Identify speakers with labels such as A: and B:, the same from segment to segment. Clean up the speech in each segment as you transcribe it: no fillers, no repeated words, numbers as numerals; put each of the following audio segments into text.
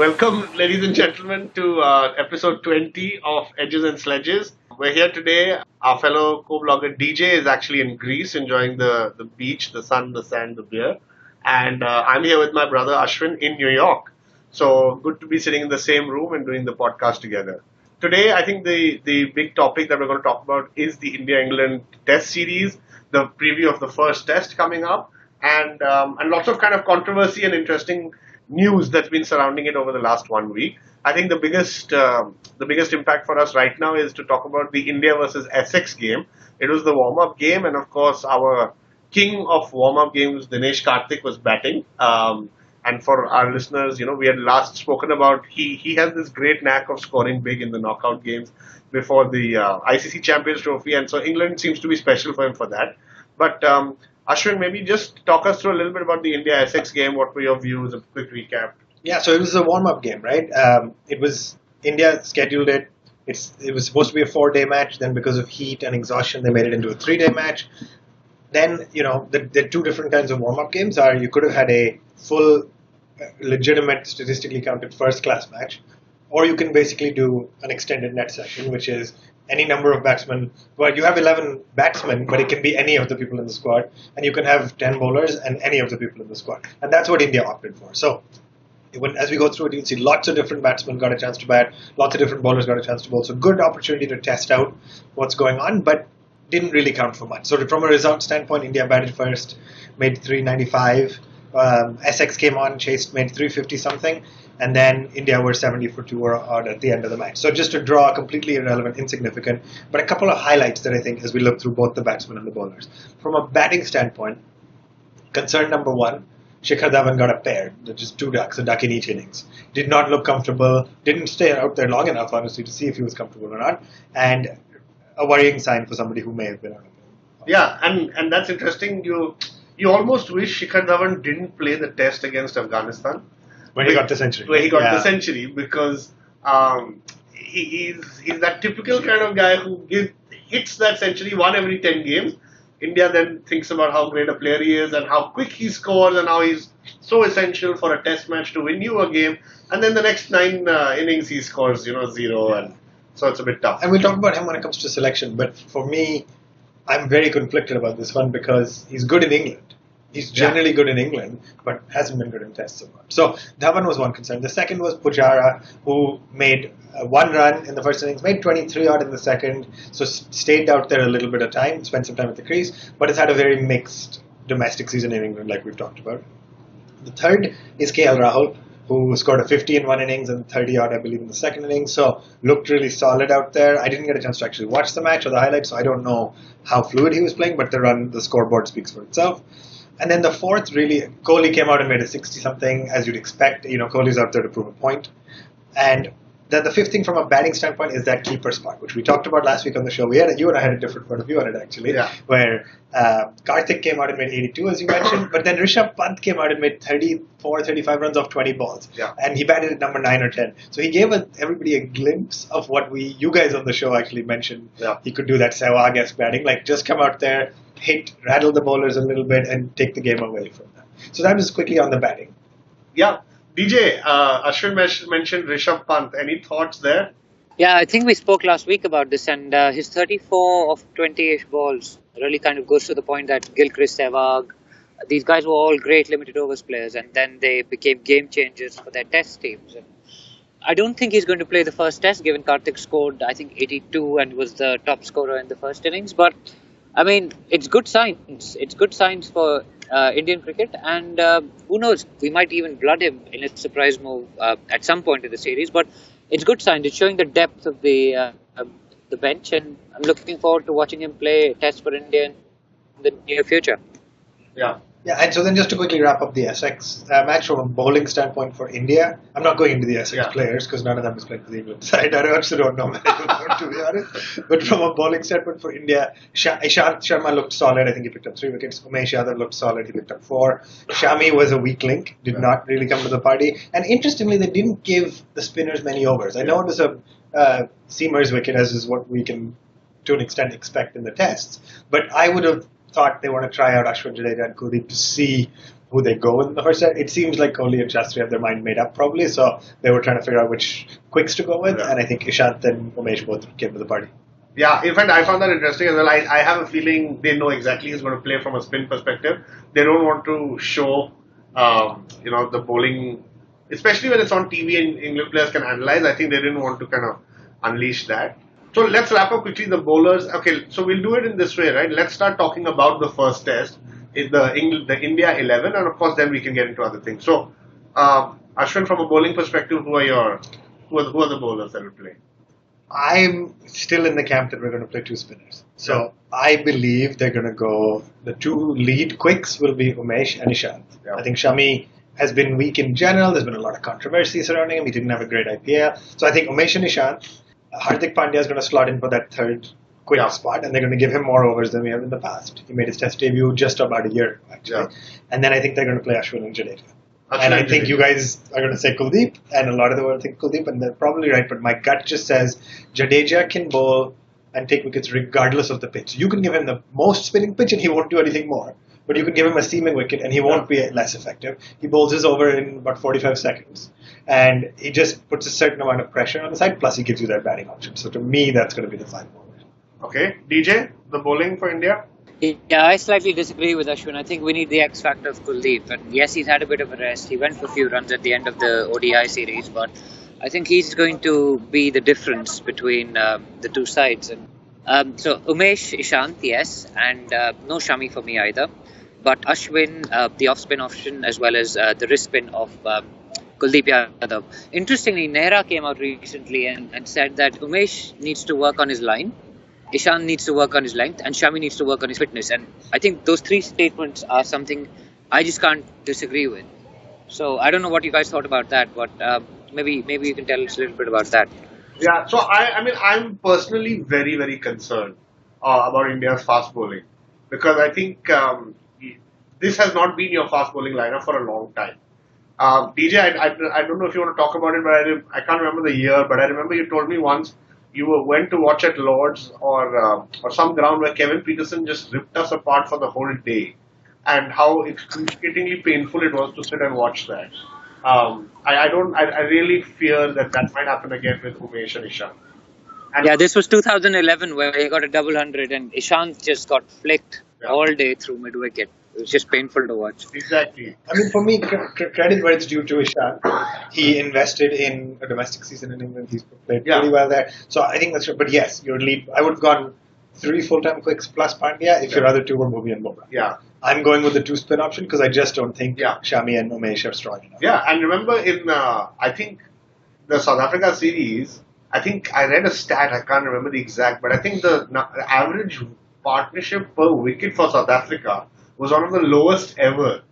A: Welcome, ladies and gentlemen, to episode 20 of Edges and Sledges. We're here today. Our fellow co-blogger DJ is actually in Greece enjoying the beach, the sun, the sand, the beer. And I'm here with my brother Ashwin in New York. So good to be sitting in the same room and doing the podcast together. Today, I think the big topic that we're going to talk about is the India-England Test series, the preview of the first test coming up, and lots of kind of controversy and interesting news that's been surrounding it over the last 1 week. I think the biggest impact for us right now is to talk about the India versus Essex game. It was the warm-up game, and of course, our king of warm-up games, Dinesh Karthik, was batting. And for our listeners, we had last spoken about he has this great knack of scoring big in the knockout games before the ICC Champions Trophy, and so England seems to be special for him for that. But Ashwin, maybe just talk us through a little bit about the India-Essex game. What were your views? A quick recap.
B: Yeah, so it was a warm-up game, right? It was India scheduled it. It was supposed to be a 4-day match. Then, because of heat and exhaustion, they made it into a 3-day match. Then, the two different kinds of warm-up games are you could have had a full, legitimate, statistically counted first-class match, or you can basically do an extended net session, which is any number of batsmen. Well, you have 11 batsmen, but it can be any of the people in the squad, and you can have 10 bowlers and any of the people in the squad, and that's what India opted for. So, as we go through it, you'll see lots of different batsmen got a chance to bat, lots of different bowlers got a chance to bowl. So, good opportunity to test out what's going on, but didn't really count for much. So, from a result standpoint, India batted first, made 395. Essex came on, chased, made 350 something, and then India were 70 for 2 or odd at the end of the match. So just to draw completely irrelevant, insignificant, but a couple of highlights that I think as we look through both the batsmen and the bowlers. From a batting standpoint, concern number one, Shikhar Dhawan got a pair, just two ducks, a duck in each innings. Did not look comfortable, didn't stay out there long enough, honestly, to see if he was comfortable or not, and a worrying sign for somebody who may have been out of it.
A: Yeah, and that's interesting. You almost wish Shikhar Dhawan didn't play the test against Afghanistan.
B: Where he got the century.
A: Where he got the century, because he's that typical kind of guy who hits that century one every 10 games. India then thinks about how great a player he is and how quick he scores and how he's so essential for a test match to win you a game. And then the next 9 innings he scores, 0, and so it's a bit tough.
B: And we'll talk about him when it comes to selection, but for me, I'm very conflicted about this one because he's good in England. He's generally good in England, but hasn't been good in tests so much. So Dhawan was one concern. The second was Pujara, who made 1 run in the first innings, made 23 odd in the second, so stayed out there a little bit of time, spent some time at the crease, but has had a very mixed domestic season in England, like we've talked about. The third is KL Rahul, who scored a 50 in 1 innings and 30 odd, I believe, in the second innings. So looked really solid out there. I didn't get a chance to actually watch the match or the highlights, so I don't know how fluid he was playing, but the scoreboard speaks for itself. And then the fourth, really, Kohli came out and made a 60-something, as you'd expect. Kohli's out there to prove a point. And the fifth thing from a batting standpoint is that keeper spot, which we talked about last week on the show. You and I had a different point of view on it, actually, where Karthik came out and made 82, as you mentioned, but then Rishabh Pant came out and made 34, 35 runs off 20 balls.
A: Yeah.
B: And he batted at number 9 or 10. So he gave everybody a glimpse of what you guys on the show actually mentioned.
A: Yeah.
B: He could do that Sehwag-esque batting, like just come out there, rattle the bowlers a little bit, and take the game away from them. So that was quickly on the batting.
A: Yeah. DJ, Ashwin mentioned Rishabh Pant. Any thoughts there?
C: Yeah, I think we spoke last week about this, and his 34 of 20-ish balls really kind of goes to the point that Gilchrist, Sehwag, these guys were all great limited overs players, and then they became game changers for their test teams. And I don't think he's going to play the first test, given Karthik scored, I think, 82 and was the top scorer in the first innings. But, I mean, it's good signs. It's good signs for Indian cricket, and who knows, we might even blood him in a surprise move at some point in the series. But it's good signs. It's showing the depth of the bench, and I'm looking forward to watching him play Test for India in the near future.
A: Yeah.
B: Yeah, and so then just to quickly wrap up the Essex match from a bowling standpoint for India, I'm not going into the Essex players because none of them is playing for the England side. I also don't know many of them, to be honest. But from a bowling standpoint for India, Ishant Sharma looked solid. I think he picked up 3 wickets. Umesh Yadav looked solid. He picked up 4. Shami was a weak link, did not really come to the party. And interestingly, they didn't give the spinners many overs. I know it was a seamer's wicket, as is what we can to an extent expect in the tests. But I would have thought they want to try out Ashwin, Jadeja and Kuldeep to see who they go with in the first set. It seems like Kohli and Shastri have their mind made up probably, so they were trying to figure out which quicks to go with, and I think Ishant and Umesh both came to the party.
A: Yeah, in fact, I found that interesting as well. I have a feeling they know exactly who's going to play from a spin perspective. They don't want to show, the bowling, especially when it's on TV and England players can analyze. I think they didn't want to kind of unleash that. So let's wrap up quickly the bowlers. Okay, so we'll do it in this way, right? Let's start talking about the first test, the India 11, and of course then we can get into other things. So, Ashwin, from a bowling perspective, who are the bowlers that will play?
B: I'm still in the camp that we're going to play two spinners. So I believe they're going to go, the two lead quicks will be Umesh and Ishant. Yeah. I think Shami has been weak in general. There's been a lot of controversy surrounding him. He didn't have a great IPL. So I think Umesh and Ishant, Hardik Pandya is going to slot in for that third quick spot, and they're going to give him more overs than we have in the past. He made his test debut just about a year, actually. Yeah. And then I think they're going to play Ashwin and Jadeja. And I think you guys are going to say Kuldeep, and a lot of the world think Kuldeep, and they're probably right, but my gut just says Jadeja can bowl and take wickets regardless of the pitch. You can give him the most spinning pitch and he won't do anything more. But you can give him a seaming wicket and he won't be less effective. He bowls his over in about 45 seconds. And he just puts a certain amount of pressure on the side, plus he gives you that batting option. So to me, that's going to be the 5 bowlers.
A: Okay. DJ, the bowling for India?
C: Yeah, I slightly disagree with Ashwin. I think we need the X factor of Kuldeep. And yes, he's had a bit of a rest. He went for a few runs at the end of the ODI series, but I think he's going to be the difference between the two sides. And so Umesh, Ishant, yes, and no Shami for me either. But Ashwin, the off-spin option, as well as the wrist spin of Kuldeep Yadav. Interestingly, Nehra came out recently and said that Umesh needs to work on his line, Ishant needs to work on his length, and Shami needs to work on his fitness. And I think those three statements are something I just can't disagree with. So I don't know what you guys thought about that, but maybe you can tell us a little bit about that.
A: Yeah, so I'm personally very, very concerned about India's fast bowling, because I think this has not been your fast bowling lineup for a long time. DJ, I don't know if you want to talk about it, but I can't remember the year, but I remember you told me once you went to watch at Lord's or some ground where Kevin Peterson just ripped us apart for the whole day, and how excruciatingly painful it was to sit and watch that. I really fear that might happen again with Umesh and Ishant. And
C: yeah, this was 2011 where he got a double hundred and Ishant just got flicked all day through mid-wicket. It was just painful to watch.
A: Exactly.
B: I mean, for me, credit where it's due to Ishant. He invested in a domestic season in England. He's played pretty well there. So I think that's true. But yes, your lead, I would have gone 3 full-time quicks plus Pandya if your other two were Bhuvi and Bumrah.
A: Yeah.
B: I'm going with the 2 spin option because I just don't think Shami and Umesh are strong enough.
A: Yeah, and remember in, I think, the South Africa series, I think I read a stat, I can't remember the exact, but I think the average partnership per wicket for South Africa was one of the lowest ever.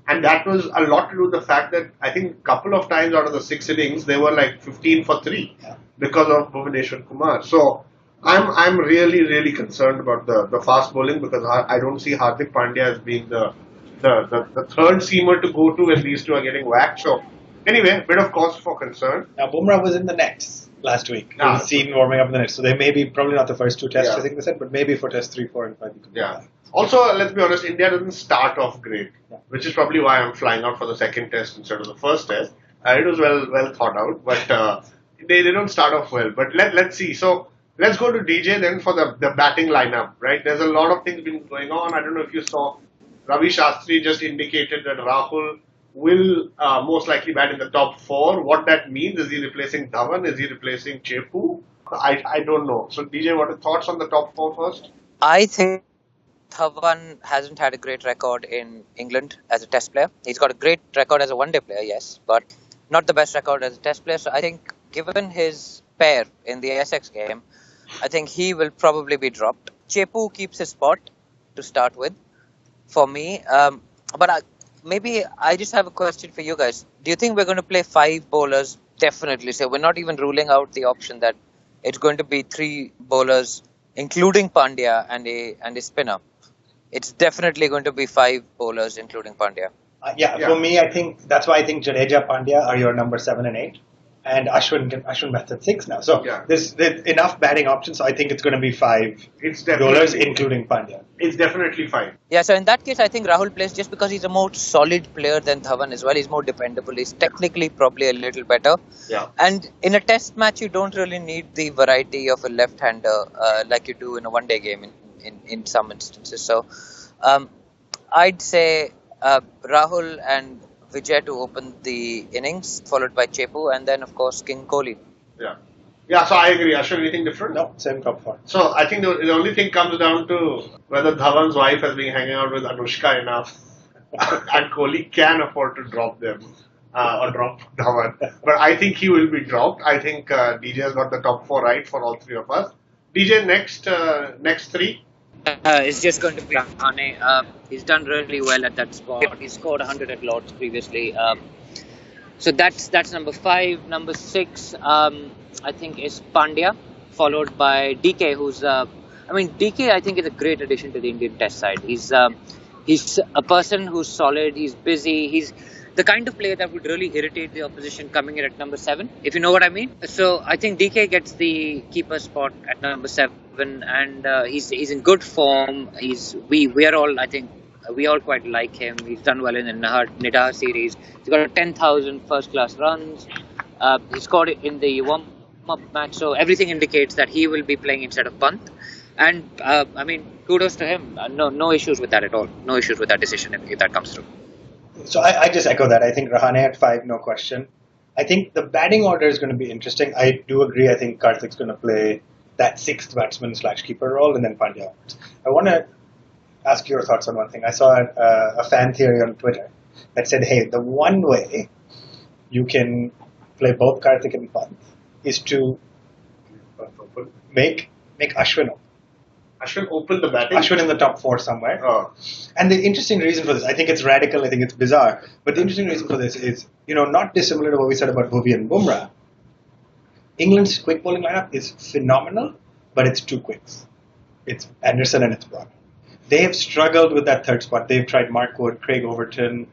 A: And that was a lot to do with the fact that I think a couple of times out of the 6 innings, they were like 15 for 3 because of Bhuvaneshwar Kumar. So I'm really, really concerned about the fast bowling, because I don't see Hardik Pandya as being the third seamer to go to when these two are getting whacked. So anyway, bit of cause for concern.
B: Now Bumrah was in the nets last week. He was seen warming up in the nets. So they may be probably not the first 2 tests, I think they said, but maybe for test 3, 4 and 5 he could be back.
A: Also, let's be honest, India doesn't start off great, which is probably why I'm flying out for the second test instead of the first test. It was well thought out, but they don't start off well. But let's see. So let's go to DJ then for the batting lineup, right? There's a lot of things been going on. I don't know if you saw, Ravi Shastri just indicated that Rahul will most likely bat in the top 4. What that means, is he replacing Dhawan? Is he replacing Chepu? I don't know. So DJ, what are thoughts on the top 4 first?
C: I think Dhawan hasn't had a great record in England as a test player. He's got a great record as a one-day player, yes, but not the best record as a test player. So I think given his pair in the Essex game, I think he will probably be dropped. Chepu keeps his spot to start with for me. But maybe I just have a question for you guys. Do you think we're going to play 5 bowlers? Definitely. So we're not even ruling out the option that it's going to be 3 bowlers, including Pandya and a spinner. It's definitely going to be 5 bowlers, including Pandya.
B: For me, I think that's why I think Jadeja, Pandya are your number 7 and 8. and Ashwin bats at 6 now. So
A: Yeah.
B: there's enough batting options. So I think it's going to be 5
A: It's
B: bowlers,
A: definitely
B: including Pandya.
A: it's definitely fine.
C: Yeah, so in that case, I think Rahul plays just because he's a more solid player than Dhawan as well. He's more dependable. He's technically probably a little better.
A: Yeah.
C: And in a test match, you don't really need the variety of a left-hander like you do in a one-day game in some instances. So I'd say Rahul and Vijay to open the innings, followed by Chepu, and then, of course, King Kohli.
A: Yeah. Yeah, so I agree. Ashwin, anything different?
B: No, same top 4.
A: So I think the only thing comes down to whether Dhawan's wife has been hanging out with Anushka enough and Kohli can afford to drop them or drop Dhawan. But I think he will be dropped. I think DJ has got the top 4 right for all 3 of us. DJ, next 3.
C: It's just going to be Rahane. He's done really well at that spot. He scored 100 at Lords previously. So that's number 5. Number 6, I think, is Pandya, followed by DK, who's DK I think is a great addition to the Indian Test side. He's a person who's solid. He's busy. He's the kind of player that would really irritate the opposition coming in at number 7, if you know what I mean. So I think DK gets the keeper spot at number 7, and he's in good form. We are all, I think, we all quite like him. He's done well in the Nidar series. He's got 10,000 first-class runs. He scored it in the warm-up match, so everything indicates that he will be playing instead of Pant. And kudos to him. No issues with that at all. No issues with that decision if that comes through.
B: So I just echo that. I think Rahane at 5, no question. I think the batting order is going to be interesting. I do agree. I think Karthik's going to play that 6th batsman / keeper role, and then Pandya. I want to ask your thoughts on one thing. I saw a fan theory on Twitter that said, hey, the one way you can play both Karthik and Pant is to make Ashwin open.
A: Ashwin opened the batting.
B: Ashwin in the top 4 somewhere.
A: Oh.
B: And the interesting reason for this, I think it's radical, I think it's bizarre, but the interesting reason for this is, not dissimilar to what we said about Bhuvi and Bumrah. England's quick bowling lineup is phenomenal, but it's 2 quicks. It's Anderson and it's Broad. They have struggled with that 3rd spot. They've tried Mark Wood, Craig Overton,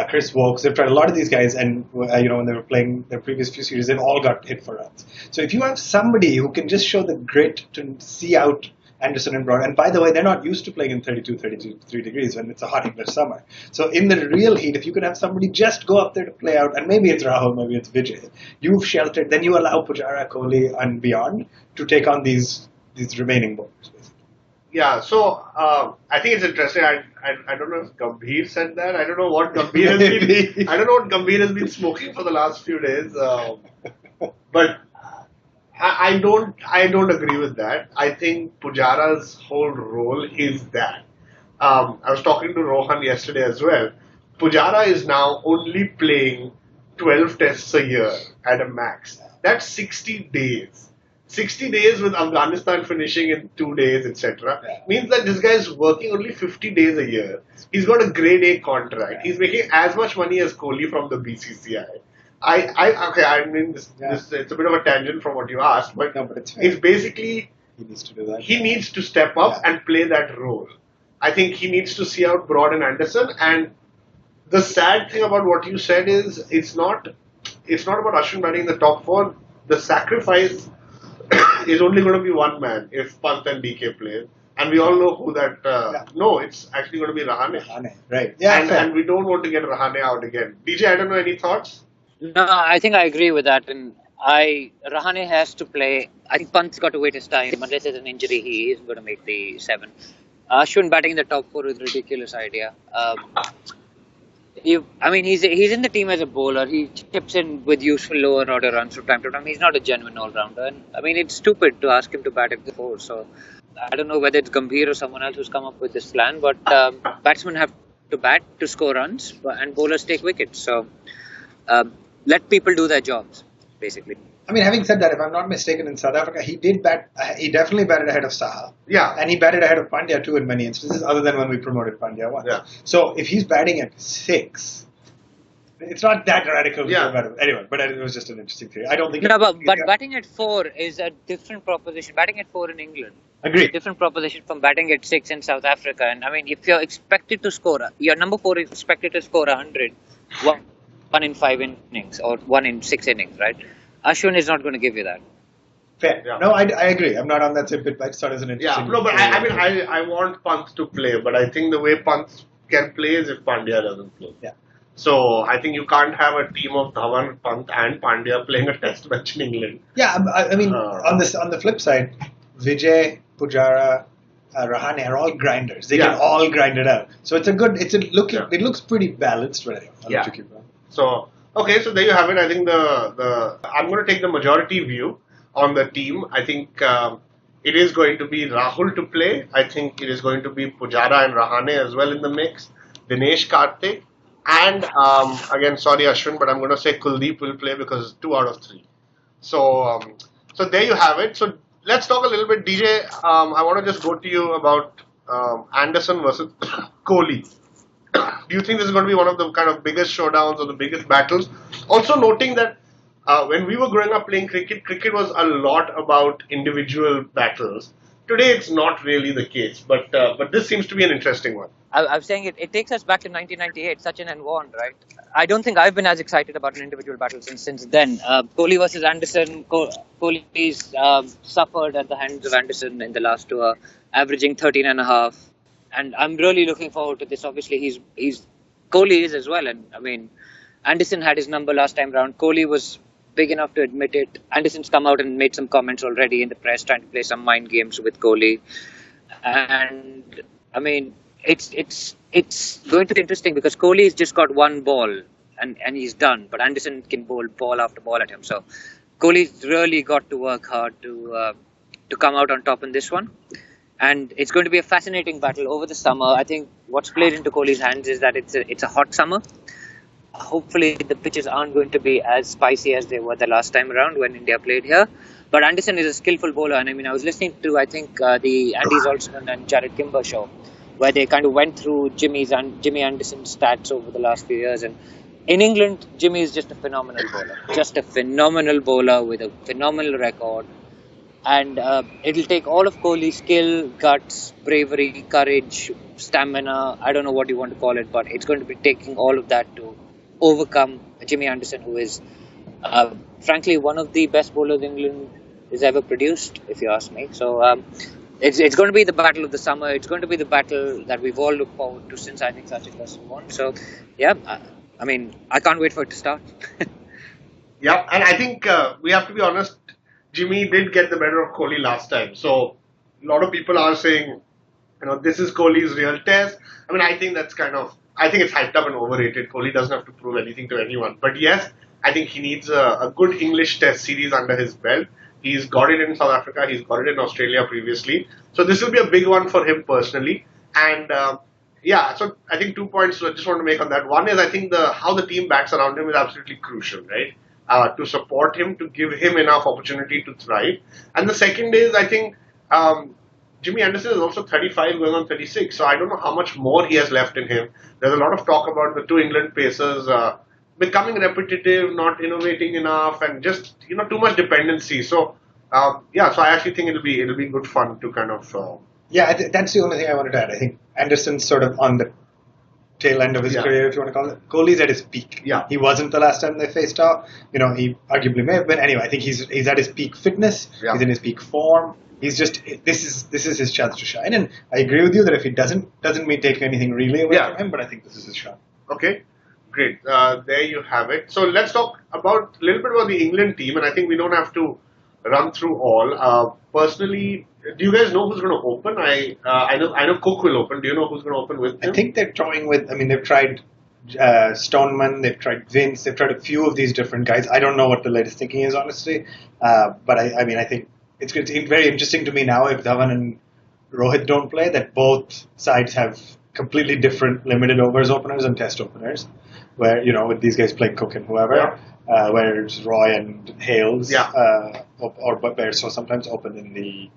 B: Chris Wokes. They've tried a lot of these guys, and when they were playing their previous few series, they've all got hit for runs. So if you have somebody who can just show the grit to see out Anderson and Broad, and by the way, they're not used to playing in 33 degrees when it's a hot English summer. So in the real heat, if you can have somebody just go up there to play out, and maybe it's Rahul, maybe it's Vijay, you've sheltered, then you allow Pujara, Kohli, and beyond to take on these remaining bowlers.
A: Yeah, so I think it's interesting. I don't know if Gambhir said that. I don't know what Gambhir has been. I don't know what Gambhir has been smoking for the last few days. But I don't agree with that. I think Pujara's whole role is that. I was talking to Rohan yesterday as well. Pujara is now only playing 12 tests a year at a max. That's 60 days. 60 days with Afghanistan finishing in 2 days, etc. means that this guy is working only 50 days a year. He's got a grade A contract. He's making as much money as Kohli from the BCCI. This it's a bit of a tangent from what you asked, but, it's basically
B: he needs to do that.
A: He needs to step up and play that role. I think he needs to see out Broad and Anderson. And the sad thing about what you said is it's not about Ashwin batting in the top 4. The sacrifice is only going to be one man if Pant and DK play. And we all know who that. No, it's actually going to be Rahane.
B: Right. Yeah.
A: And we don't want to get Rahane out again. DJ, I don't know, any thoughts?
C: No, I think I agree with that. And Rahane has to play. I think Pant's got to wait his time. Unless there's an injury, he isn't going to make the 7. Ashwin batting in the top 4 is a ridiculous idea. He's in the team as a bowler. He chips in with useful lower order runs from time to time. He's not a genuine all-rounder. And it's stupid to ask him to bat at the 4. So I don't know whether it's Gambhir or someone else who's come up with this plan. But batsmen have to bat to score runs, and bowlers take wickets. So let people do their jobs, basically.
B: Having said that, if I'm not mistaken, in South Africa, he did bat. He definitely batted ahead of Saha.
A: Yeah.
B: And he batted ahead of Pandya too in many instances, other than when we promoted Pandya once.
A: Yeah.
B: So if he's batting at 6, it's not that radical.
A: Yeah.
B: Anyway, but it was just an interesting theory. I don't think.
C: No, but batting at 4 is a different proposition. Batting at 4 in England.
B: Agreed.
C: Is a different proposition from batting at 6 in South Africa. And if you're expected to score, your number 4 is expected to score 100. 1 in 5 innings or 1 in 6 innings, right? Ashwin is not going to give you that.
B: Fair.
A: Yeah.
B: No, I agree. I'm not on that same bit, but I just thought it was an interesting.
A: Yeah, no, but I want Pant to play, but I think the way Pant can play is if Pandya doesn't play.
B: Yeah.
A: So I think you can't have a team of Dhawan, Pant, and Pandya playing a test match in England.
B: Yeah, I mean, on the flip side, Vijay, Pujara, Rahane are all grinders. They can all grind it out. So it looks pretty balanced right now.
A: Yeah. So okay, so there you have it. I think I'm going to take the majority view on the team. I think it is going to be Rahul to play. I think it is going to be Pujara and Rahane as well in the mix. Dinesh Karthik. And again, sorry Ashwin, but I'm going to say Kuldeep will play because it's 2 out of 3. So there you have it. So let's talk a little bit, DJ. I want to just go to you about Anderson versus Kohli. Do you think this is going to be one of the kind of biggest showdowns or the biggest battles? Also noting that when we were growing up playing cricket was a lot about individual battles. Today it's not really the case, but this seems to be an interesting one.
C: I'm saying it takes us back to 1998, Sachin and Vaughan, right? I don't think I've been as excited about an individual battle since then. Kohli versus Anderson. Kohli's suffered at the hands of Anderson in the last tour, averaging 13.5. And I'm really looking forward to this. Obviously, Kohli is as well. And I mean, Anderson had his number last time round. Kohli was big enough to admit it. Anderson's come out and made some comments already in the press, trying to play some mind games with Kohli. And I mean, it's going to be interesting because Kohli's just got one ball and he's done. But Anderson can bowl ball after ball at him. So Kohli's really got to work hard to come out on top in this one. And it's going to be a fascinating battle over the summer. I think what's played into Kohli's hands is that it's a hot summer. Hopefully the pitches aren't going to be as spicy as they were the last time around when India played here. But Anderson is a skillful bowler. And I mean, I was listening to, I think, the Andy Zoltzman and Jared Kimber show, where they kind of went through Jimmy Anderson's stats over the last few years. And in England, Jimmy is just a phenomenal bowler. Just a phenomenal bowler with a phenomenal record. And it'll take all of Kohli's skill, guts, bravery, courage, stamina. I don't know what you want to call it, but it's going to be taking all of that to overcome Jimmy Anderson, who is, frankly, one of the best bowlers England has ever produced, if you ask me. So it's going to be the battle of the summer. It's going to be the battle that we've all looked forward to since I think Sachin Krishnan won. So, yeah, I mean, I can't wait for it to start.
A: Yeah, and I think we have to be honest. Jimmy did get the better of Kohli last time. So a lot of people are saying, this is Kohli's real test. I mean, I think it's hyped up and overrated. Kohli doesn't have to prove anything to anyone. But yes, I think he needs a good English test series under his belt. He's got it in South Africa. He's got it in Australia previously. So this will be a big one for him personally. And so I think 2 points I just want to make on that. One is I think how the team backs around him is absolutely crucial, right? To support him, to give him enough opportunity to thrive. And the second is, I think, Jimmy Anderson is also 35 going on 36, so I don't know how much more he has left in him. There's a lot of talk about the 2 England pacers becoming repetitive, not innovating enough, and just, too much dependency. So, so I actually think it'll be good fun to kind of...
B: that's the only thing I wanted to add. I think Anderson's sort of on the tail end of his career, if you want to call it. Kohli's at his peak.
A: Yeah.
B: He wasn't the last time they faced off. He arguably may have been. Anyway, I think he's at his peak fitness. Yeah. He's in his peak form. He's just this is his chance to shine. And I agree with you that if he doesn't mean taking anything really away from him, but I think this is his shot.
A: Okay, great. There you have it. So let's talk a little bit about the England team, and I think we don't have to run through all. Personally, do you guys know who's going to open? I know Cook will open. Do you know who's going to open with him?
B: I think they're toying with. I mean, they've tried Stoneman, they've tried Vince, they've tried a few of these different guys. I don't know what the latest thinking is, honestly. But I think it's very interesting to me now if Dhawan and Rohit don't play, that both sides have completely different limited overs openers and test openers. Where with these guys playing Cook and whoever, whereas Roy and Hales or Bairstow sometimes open in the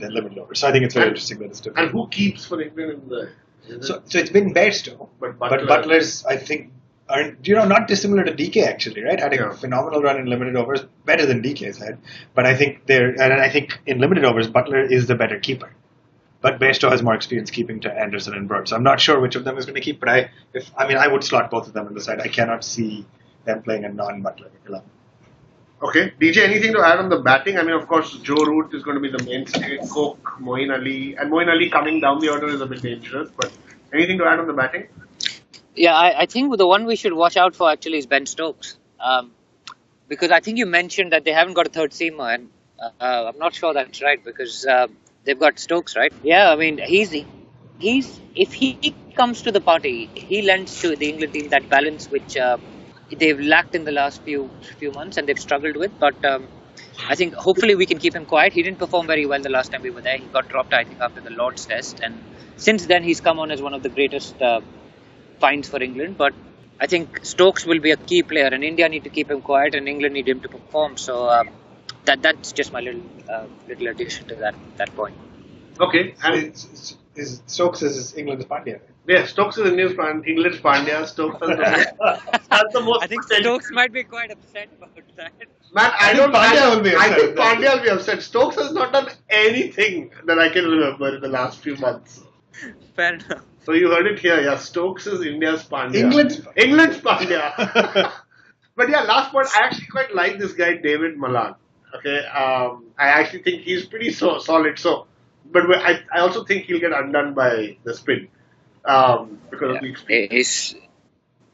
B: limited overs. So I think it's very interesting that it's different.
A: And who keeps for England in the?
B: So it's been Bairstow, but Butler's I think are not dissimilar to DK actually, right? Had a phenomenal run in limited overs, better than DK's had. But I think I think in limited overs Butler is the better keeper. But Bairstow has more experience keeping to Anderson and Bird. So I'm not sure which of them is going to keep, but I would slot both of them on the side. I cannot see them playing a non-Butler 11.
A: Okay. DJ, anything to add on the batting? I mean, of course, Joe Root is going to be the mainstay. Cook, Moeen Ali. And Moeen Ali coming down the order is a bit dangerous. But anything to add on the batting?
C: Yeah, I think the one we should watch out for actually is Ben Stokes. Because I think you mentioned that they haven't got a third seamer, and I'm not sure that's right because they've got Stokes, right? Yeah, I mean he's if he comes to the party, he lends to the England team that balance which they've lacked in the last few months and they've struggled with. But I think hopefully we can keep him quiet. He didn't perform very well the last time we were there. He got dropped, I think, after the Lord's Test, and since then he's come on as one of the greatest finds for England. But I think Stokes will be a key player, and India need to keep him quiet, and England need him to perform. So that's just my little addition to that point.
A: Okay.
B: And
A: And
B: Stokes is England's Pandya.
A: yeah, Stokes is England's Pandya. Stokes is that's the most
C: I think
A: potential.
C: Stokes might be quite upset about that.
A: Man, I
B: think
A: don't.
B: Pandya will be
A: I
B: upset
A: think
B: with that.
A: Pandya will be upset. Stokes has not done anything that I can remember in the last few months.
C: Fair enough.
A: So you heard it here. Yeah, Stokes is India's Pandya.
B: England's
A: Pandya. But yeah, last point. I actually quite like this guy David Malan. Okay, I actually think he's pretty solid. So, but I also think he'll get undone by the spin because of the experience.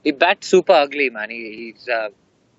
C: He bats super ugly, man. He's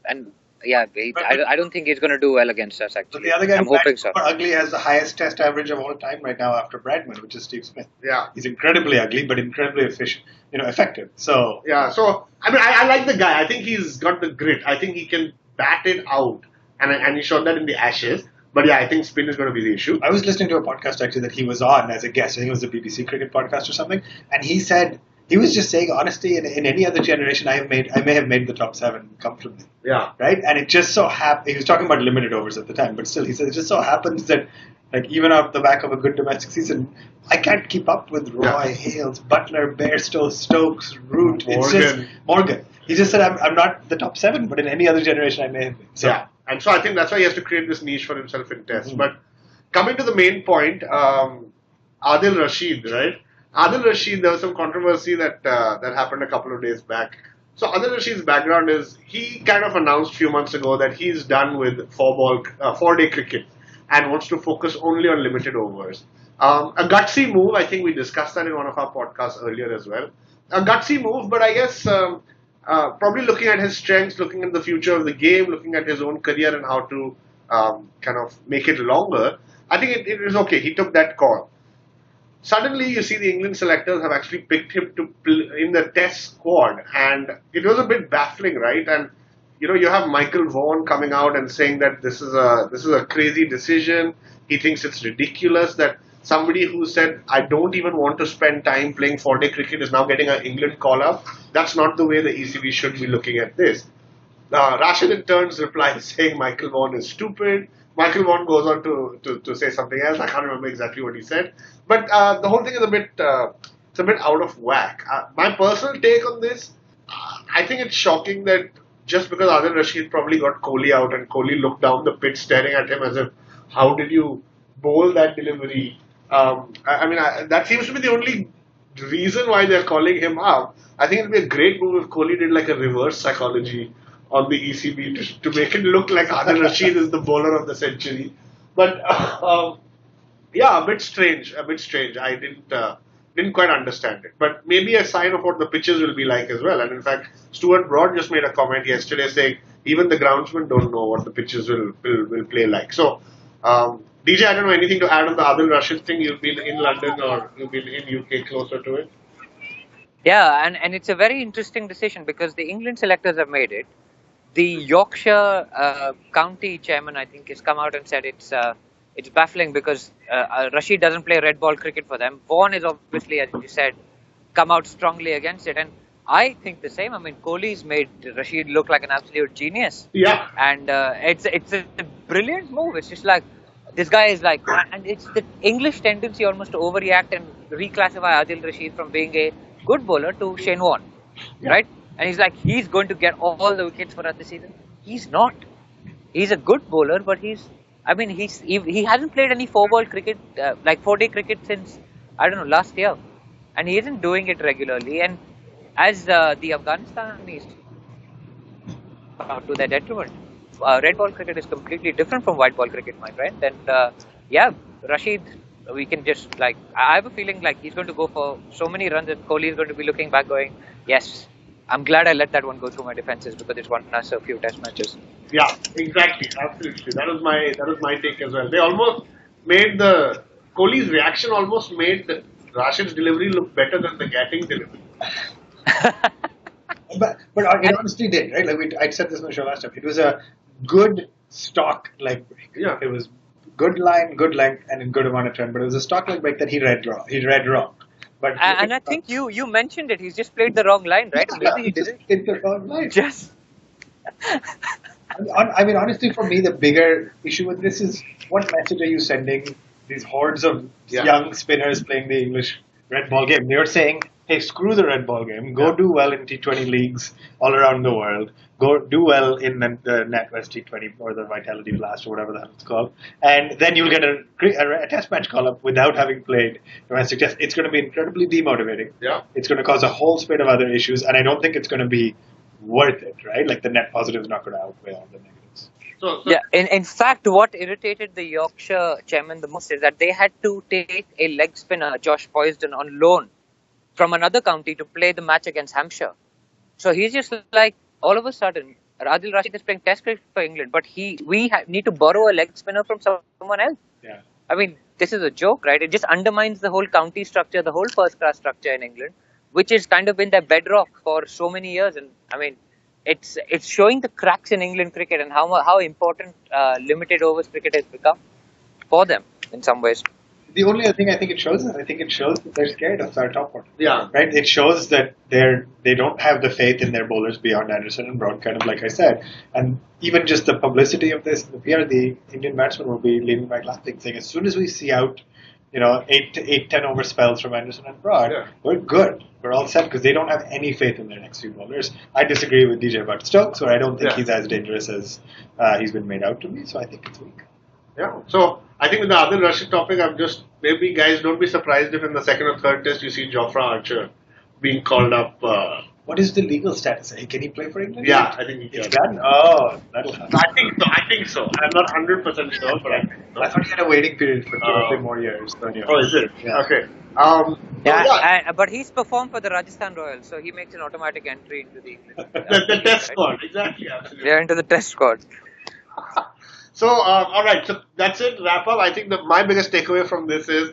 C: and yeah, I don't think he's going to do well against us.
B: So
C: Actually,
B: the other guy
C: I'm
B: who
C: hoping
B: bats
C: so.
B: super ugly has the highest test average of all time right now after Bradman, which is Steve Smith.
A: Yeah.
B: He's incredibly ugly, but incredibly efficient, effective. So
A: Yeah, so I mean, I like the guy. I think he's got the grit. I think he can bat it out, and he showed that in the Ashes. But yeah, I think spin is going to be the issue.
B: I was listening to a podcast actually that he was on as a guest. I think it was a BBC cricket podcast or something, and he said he was just saying honestly, in any other generation, I may have made the top 7 comfortably.
A: Yeah,
B: Right, and it just so happened. He was talking about limited overs at the time, but still, he said it just so happens that, like, even off the back of a good domestic season, I can't keep up with Roy, Hales, Butler, Bairstow, Stokes, Root. It's just
A: Morgan.
B: Morgan. He just said I'm not the top 7, but in any other generation, I may have been. So,
A: yeah, and so I think that's why he has to create this niche for himself in Test.
B: Mhm.
A: But coming to the main point, Adil Rashid, right? Adil Rashid, there was some controversy that happened a couple of days back. So Adil Rashid's background is he kind of announced a few months ago that he's done with 4-day cricket and wants to focus only on limited overs. A gutsy move. I think we discussed that in one of our podcasts earlier as well. A gutsy move, but I guess probably looking at his strengths, looking at the future of the game, looking at his own career and how to kind of make it longer. I think it is okay. He took that call. Suddenly, you see the England selectors have actually picked him to in the Test squad, and it was a bit baffling, right? And you have Michael Vaughan coming out and saying that this is a crazy decision. He thinks it's ridiculous that somebody who said I don't even want to spend time playing 4-day cricket is now getting an England call up. That's not the way the ECB should be looking at this. Rashid in turns replies saying Michael Vaughan is stupid. Michael Vaughan goes on to say something else. I can't remember exactly what he said. But the whole thing is a bit out of whack. My personal take on this, I think it's shocking that just because Adil Rashid probably got Kohli out and Kohli looked down the pitch staring at him as if, how did you bowl that delivery? That seems to be the only reason why they're calling him up. I think it'd be a great move if Kohli did like a reverse psychology on the ECB to make it look like Adil Rashid is the bowler of the century. But yeah, a bit strange. I didn't quite understand it. But maybe a sign of what the pitches will be like as well. And in fact, Stuart Broad just made a comment yesterday saying even the groundsmen don't know what the pitches will play like. So, DJ, I don't know anything to add on the Adil Rashid thing. You've been in London or you've been in UK closer to it.
C: Yeah, and it's a very interesting decision because the England selectors have made it. The Yorkshire county chairman, I think, has come out and said it's baffling because Rashid doesn't play red ball cricket for them. Vaughan is obviously, as you said, come out strongly against it, and I think the same. I mean, Kohli's made Rashid look like an absolute genius.
A: Yeah.
C: And it's a brilliant move. It's just like this guy is like, and it's the English tendency almost to overreact and reclassify Adil Rashid from being a good bowler to Shane Warne, right? And he's going to get all the wickets for us this season. He's not. He's a good bowler, but he hasn't played any 4-ball cricket, like 4-day cricket since, I don't know, last year. And he isn't doing it regularly. And as the Afghanistanis to their detriment. red ball cricket is completely different from white ball cricket, my friend. And yeah, Rashid, we can just like I have a feeling like he's going to go for so many runs, and Kohli is going to be looking back, going, "Yes, I'm glad I let that one go through my defenses because it's won us a few Test matches."
A: Yeah, exactly, absolutely. That was my take as well. They almost made the Kohli's reaction almost made Rashid's delivery look better than the Gatting delivery.
B: But it honestly did, right? Like I said this on the show last time. It was a good stock leg break.
A: Yeah.
B: It was good line, good length, and in good amount of turn. But it was a stock leg break that he read wrong. But
C: And I think you mentioned it. He's just played the wrong line, right? Maybe he
B: just
C: didn't.
B: hit the wrong line.
C: Just
B: I mean, honestly, for me, the bigger issue with this is what message are you sending these hordes of young spinners playing the English red ball game? They're saying, hey, screw the red ball game. Go do well in T20 leagues all around the world. Go do well in the NatWest T20 or the Vitality Blast or whatever the hell it's called. And then you'll get a test match call up without having played domestic test. It's going to be incredibly demotivating.
A: Yeah.
B: It's going to cause a whole spate of other issues. And I don't think it's going to be worth it, right? Like the net positive is not going to outweigh all the negatives.
A: So
C: yeah. In fact, what irritated the Yorkshire chairman the most is that they had to take a leg spinner, Josh Poisden, on loan from another county to play the match against Hampshire. So he's just like, all of a sudden, Adil Rashid is playing Test cricket for England, but we need to borrow a leg spinner from someone else.
B: Yeah.
C: I mean, this is a joke, right? It just undermines the whole county structure, the whole first-class structure in England, which has kind of been their bedrock for so many years. And I mean, it's showing the cracks in England cricket and how important limited overs cricket has become for them in some ways.
B: The only other thing I think it shows that they're scared of our top order.
A: Yeah.
B: Right? It shows that they don't have the faith in their bowlers beyond Anderson and Broad, kind of like I said. And even just the publicity of this, the PR, the Indian batsmen will be leaning back laughing, saying as soon as we see out, 10 over spells from Anderson and Broad, we're good. We're all set because they don't have any faith in their next few bowlers. I disagree with DJ about Stokes, where I don't think he's as dangerous as he's been made out to be. So I think it's weak.
A: Yeah. So I think with the Adil Rashid topic, maybe guys don't be surprised if in the second or third test you see Jofra Archer being called up.
B: What is the legal status? Can he play for England?
A: Yeah, I think he can.
B: It's done? Oh, that'll happen.
A: I think so. I'm not 100% sure, but I think so.
B: I thought he had a waiting period for 2 or 3 more years.
A: Oh, is it?
B: Yeah.
A: Okay.
C: But he's performed for the Rajasthan Royals, so he makes an automatic entry into the English.
A: The test squad, exactly, absolutely.
C: Yeah, into the test squad.
A: So, all right, so that's it, wrap up. I think my biggest takeaway from this is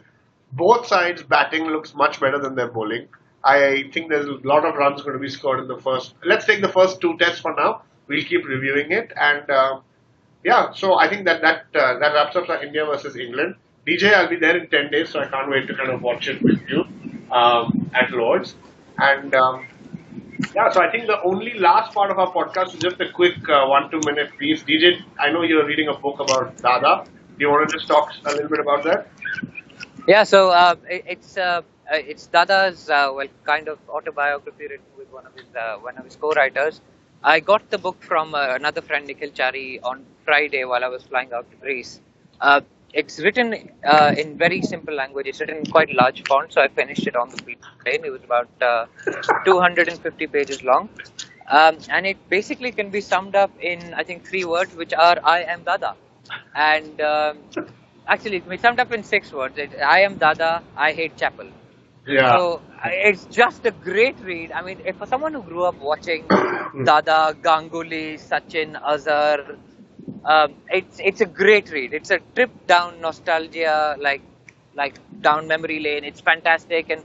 A: both sides' batting looks much better than their bowling. I think there's a lot of runs going to be scored in the first. Let's take the first 2 tests for now. We'll keep reviewing it. And so I think that wraps up India versus England. DJ, I'll be there in 10 days, so I can't wait to kind of watch it with you at Lord's. And so I think the only last part of our podcast is just a quick 1-2 minute piece. DJ, I know you're reading a book about Dada. Do you want to just talk a little bit about that?
C: Yeah, so it's Dada's kind of autobiography written with one of his co-writers. I got the book from another friend, Nikhil Chari, on Friday while I was flying out to Greece. It's written in very simple language. It's written in quite large font, so I finished it on the plane. It was about 250 pages long. And it basically can be summed up in, I think, 3 words, which are, I am Dada. And actually, it's summed up in 6 words. I am Dada, I hate Chapel.
A: Yeah.
C: So it's just a great read. I mean, for someone who grew up watching Dada, Ganguly, Sachin, Azhar, it's a great read. It's a trip down nostalgia, like down memory lane. It's fantastic, and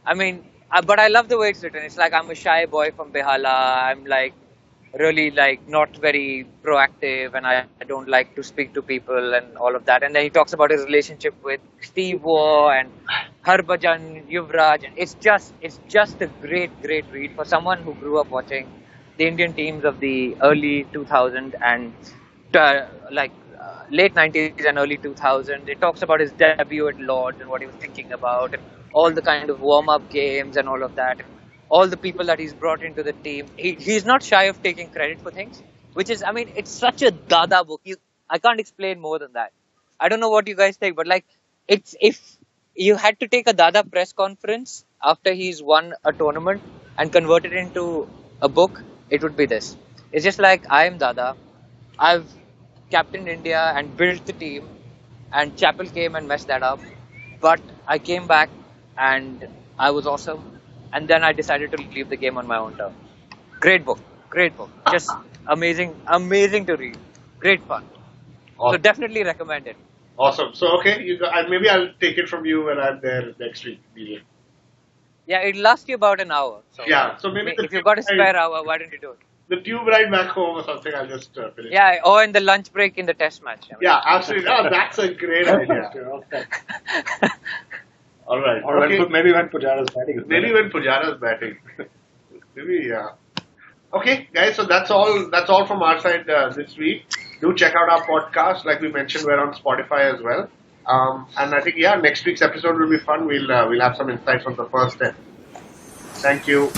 C: I mean, but I love the way it's written. It's like I'm a shy boy from Behala. I'm like really not very proactive, and I don't like to speak to people and all of that. And then he talks about his relationship with Steve Waugh and Harbhajan, Yuvraj, and it's just a great read for someone who grew up watching the Indian teams of the early 2000s and late 90s and early 2000s. It talks about his debut at Lord's and what he was thinking about, and all the kind of warm-up games and all of that. All the people that he's brought into the team. He's not shy of taking credit for things, which is, I mean, it's such a Dada book. I can't explain more than that. I don't know what you guys think, but it's if you had to take a Dada press conference after he's won a tournament and convert it into a book, it would be this. It's just like, I am Dada. I've captained India and built the team, and Chappell came and messed that up. But I came back and I was awesome. And then I decided to leave the game on my own terms. Great book, great book. Just amazing, amazing to read. Great fun. So
A: Awesome.
C: definitely recommend it.
A: Awesome. So okay, maybe I'll take it from you when I'm there next week. DJ.
C: Yeah, it'll last you about an hour. So
A: Yeah. So maybe
C: if you've got a spare hour, why don't you do it?
A: the tube ride back home or something, I'll just finish.
C: Yeah, or in the lunch break in the test match. I mean.
A: Yeah, absolutely. Oh, that's a great idea. All right.
B: Or
A: okay.
B: maybe when Pujara's batting.
A: Maybe when Pujara's batting. Maybe, yeah. Okay, guys. So that's all from our side this week. Do check out our podcast. Like we mentioned, we're on Spotify as well. And I think next week's episode will be fun. We'll have some insights on the first 10. Thank you.